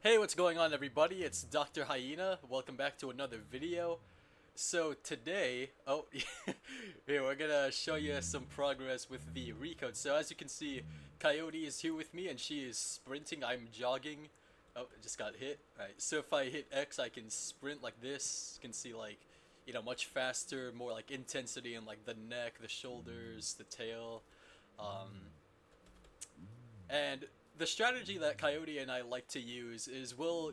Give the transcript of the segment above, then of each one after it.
Hey, what's going on everybody? It's Dr. Hyena. Welcome back to another video. So today, here we're gonna show you some progress with the Recode. So as you can see, Coyote is here with me and she is sprinting. I'm jogging. Oh, I just got hit. Alright, so if I hit X, I can sprint like this. You can see like, much faster, more like intensity in like the neck, the shoulders, the tail. Um, and the strategy that Coyote and I like to use is we'll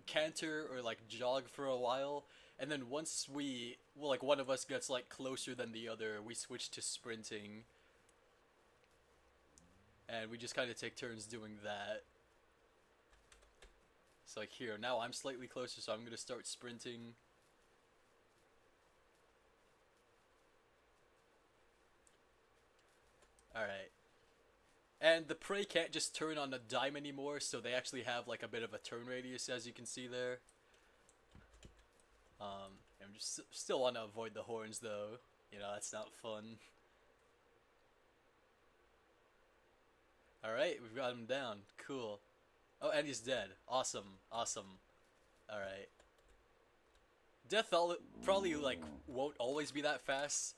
canter or like jog for a while, and then once like one of us gets like closer than the other, we switch to sprinting, and we just kind of take turns doing that. So like here, now I'm slightly closer, so I'm gonna start sprinting. Alright. And the prey can't just turn on a dime anymore, so they actually have like a bit of a turn radius, as you can see there. I'm just still want to avoid the horns though. That's not fun. Alright, we've got him down. Cool. Oh, and he's dead. Awesome. Awesome. Alright. Death probably like won't always be that fast.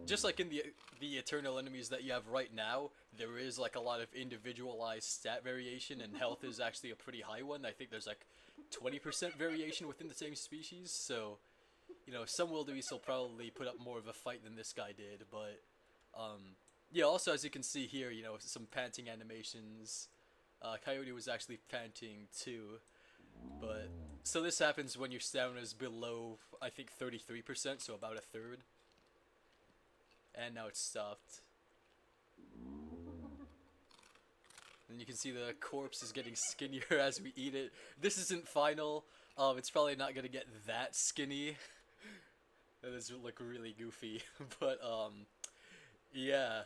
Just like in the eternal enemies that you have right now, there is like a lot of individualized stat variation, and health is actually a pretty high one. I think there's like 20% variation within the same species, so some wildebeest will probably put up more of a fight than this guy did, but yeah, also as you can see here, some panting animations. Coyote was actually panting too, but so this happens when your stamina is below, I think, 33%, so about a third. And now it's stopped. And you can see the corpse is getting skinnier as we eat it. This isn't final. It's probably not gonna get that skinny. That does look really goofy, but yeah.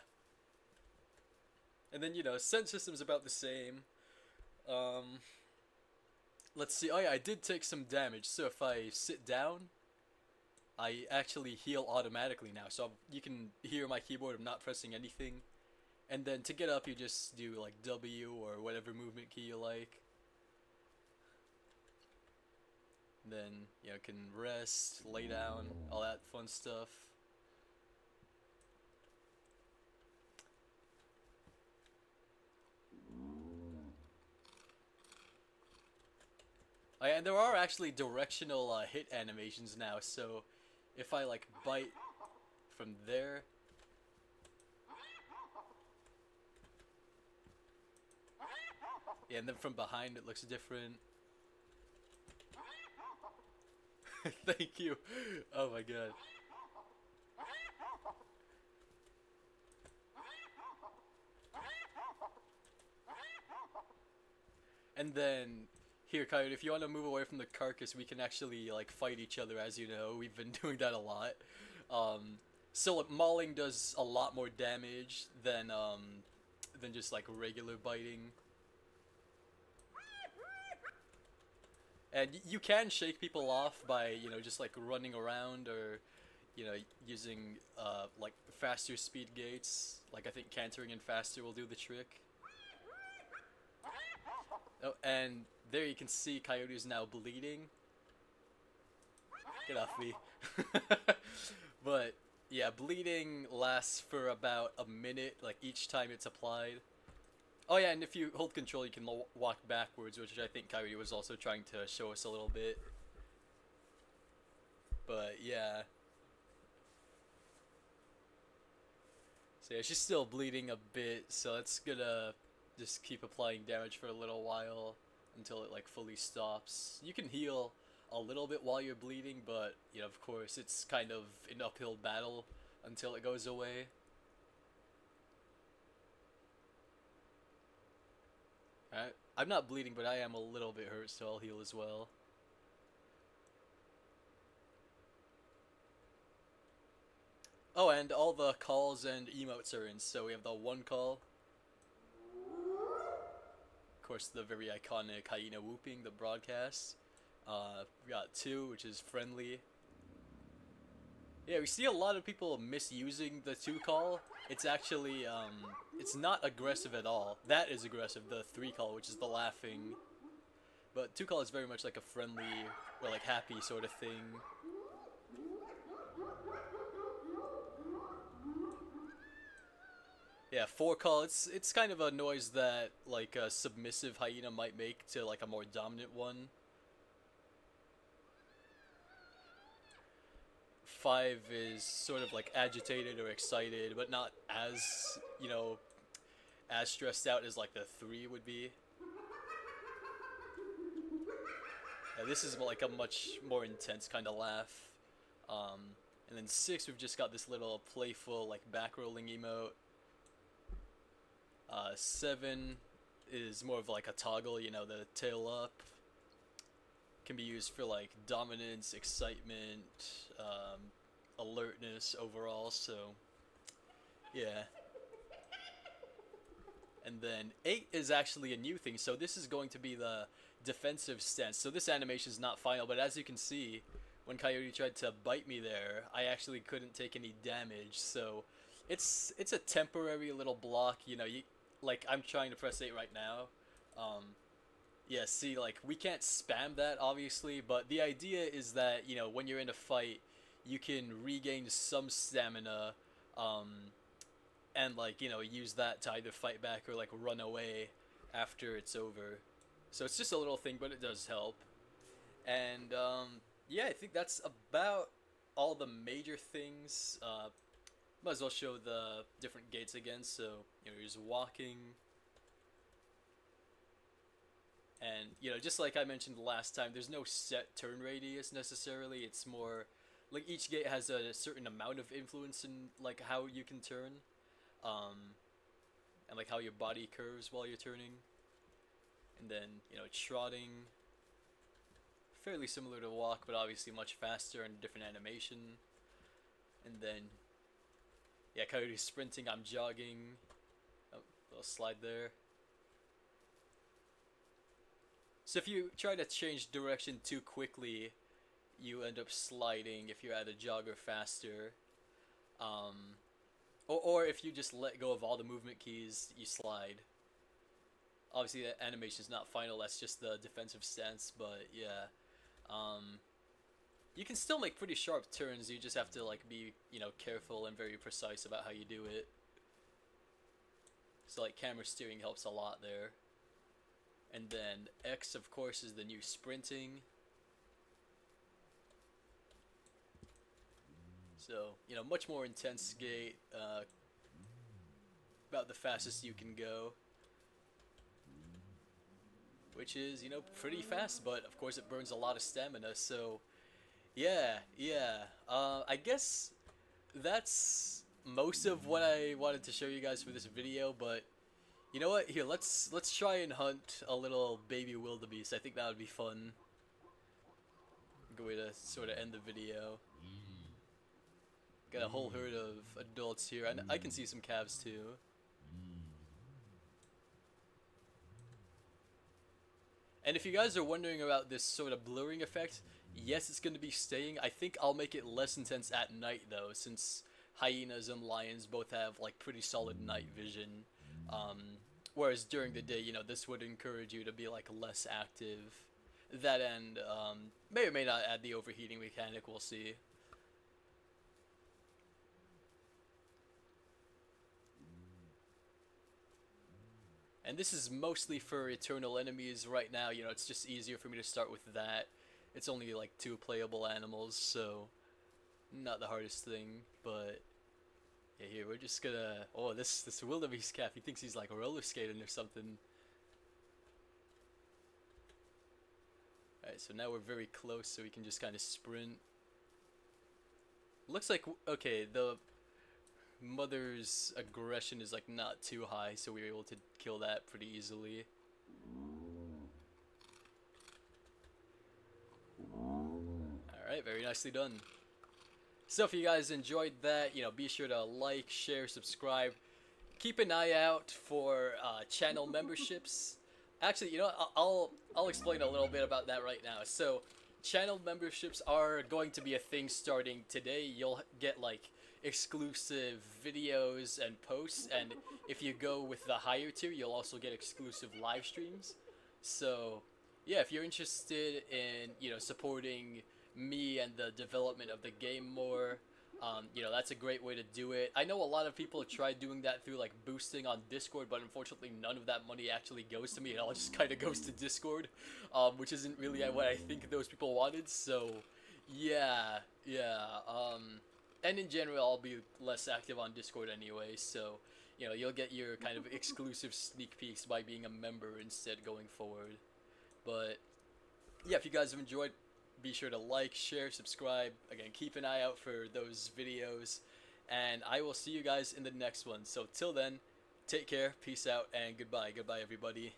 And then scent system's about the same. Um, let's see. Oh yeah, I did take some damage. So if I sit down, I actually heal automatically now. So you can hear my keyboard. I'm not pressing anything. And then to get up, you just do like W or whatever movement key you like. And then can rest, lay down, all that fun stuff. Oh, yeah, and there are actually directional hit animations now. So if I like bite from there, yeah, and then from behind it looks different. Thank you. Oh my god. And then here, Coyote, if you want to move away from the carcass, we can actually like fight each other. As you know, we've been doing that a lot. So like, mauling does a lot more damage than just like regular biting. And you can shake people off by just like running around or using like faster speed gates. Like I think cantering and faster will do the trick. Oh, and there you can see Coyote is now bleeding. Get off me. But yeah, bleeding lasts for about a minute, like each time it's applied. Oh yeah, and if you hold control, you can walk backwards, which I think Coyote was also trying to show us a little bit. But yeah. So yeah, she's still bleeding a bit, so it's gonna just keep applying damage for a little while until it like fully stops. You can heal a little bit while you're bleeding, but of course, it's kind of an uphill battle until it goes away. Alright. I'm not bleeding, but I am a little bit hurt, so I'll heal as well. Oh, and all the calls and emotes are in. So we have the one call. Of course, the very iconic hyena whooping, the broadcast. We got two, which is friendly. Yeah, we see a lot of people misusing the two call. It's actually, it's not aggressive at all. That is aggressive, the three call, which is the laughing. But 2 call is very much like a friendly or like happy sort of thing. Yeah, 4 call, it's kind of a noise that like a submissive hyena might make to like a more dominant one. 5 is sort of like agitated or excited, but not as, you know, as stressed out as like the 3 would be. Yeah, this is like a much more intense kind of laugh. And then 6, we've just got this little playful like back rolling emote. 7 is more of like a toggle, you know, the tail up. Can be used for like dominance, excitement, alertness overall, so yeah. And then 8 is actually a new thing, so this is going to be the defensive stance. So this animation is not final, but as you can see, when Coyote tried to bite me there, I actually couldn't take any damage, so it's a temporary little block, you know, like I'm trying to press 8 right now. Yeah, see, like, we can't spam that, obviously, but the idea is that, you know, when you're in a fight, you can regain some stamina, and, like, you know, use that to either fight back or, like, run away after it's over. So it's just a little thing, but it does help. And, yeah, I think that's about all the major things. Might as well show the different gates again, so, you know, you're just walking. And, you know, just like I mentioned last time, there's no set turn radius necessarily. It's more like each gate has a certain amount of influence in like how you can turn, and like how your body curves while you're turning. And then, you know, trotting, fairly similar to walk, but obviously much faster and different animation. And then, yeah, Coyote sprinting, I'm jogging. Oh, little slide there. So if you try to change direction too quickly, you end up sliding if you're at a jogger faster. Or if you just let go of all the movement keys, you slide. Obviously, the animation is not final, that's just the defensive stance, but yeah. You can still make pretty sharp turns, you just have to like be, you know, careful and very precise about how you do it. So like camera steering helps a lot there. And then X, of course, is the new sprinting. So, you know, much more intense gait, about the fastest you can go. Which is, you know, pretty fast, but of course it burns a lot of stamina, so yeah. I guess that's most of what I wanted to show you guys for this video, but you know what? Here, let's try and hunt a little baby wildebeest. I think that would be fun. Good way to sort of end the video. Got a whole herd of adults here, and I can see some calves too. And if you guys are wondering about this sort of blurring effect, yes, it's going to be staying. I think I'll make it less intense at night though, since hyenas and lions both have like pretty solid night vision. Whereas during the day, you know, this would encourage you to be like less active. That end, may or may not add the overheating mechanic, we'll see. And this is mostly for eternal enemies right now, you know, it's just easier for me to start with that. It's only like 2 playable animals, so not the hardest thing, but yeah, here we're just gonna. Oh, this wildebeest calf. He thinks he's like roller skating or something. All right, so now we're very close, so we can just kind of sprint. Looks like okay. The mother's aggression is like not too high, so we were able to kill that pretty easily. All right, very nicely done. So if you guys enjoyed that, you know, be sure to like, share, subscribe. Keep an eye out for channel memberships. Actually, you know what? I'll explain a little bit about that right now. So, channel memberships are going to be a thing starting today. You'll get like exclusive videos and posts, and if you go with the higher tier, you'll also get exclusive live streams. So, yeah, if you're interested in, supporting me and the development of the game more, that's a great way to do it. I know a lot of people tried doing that through like boosting on Discord, but unfortunately none of that money actually goes to me. It all just kind of goes to Discord, which isn't really what I think those people wanted. So, yeah, yeah. And in general, I'll be less active on Discord anyway. So, you'll get your kind of exclusive sneak peeks by being a member instead going forward. But yeah, if you guys have enjoyed, be sure to like, share, subscribe. Again, keep an eye out for those videos. And I will see you guys in the next one. So till then, take care, peace out, and goodbye. Goodbye, everybody.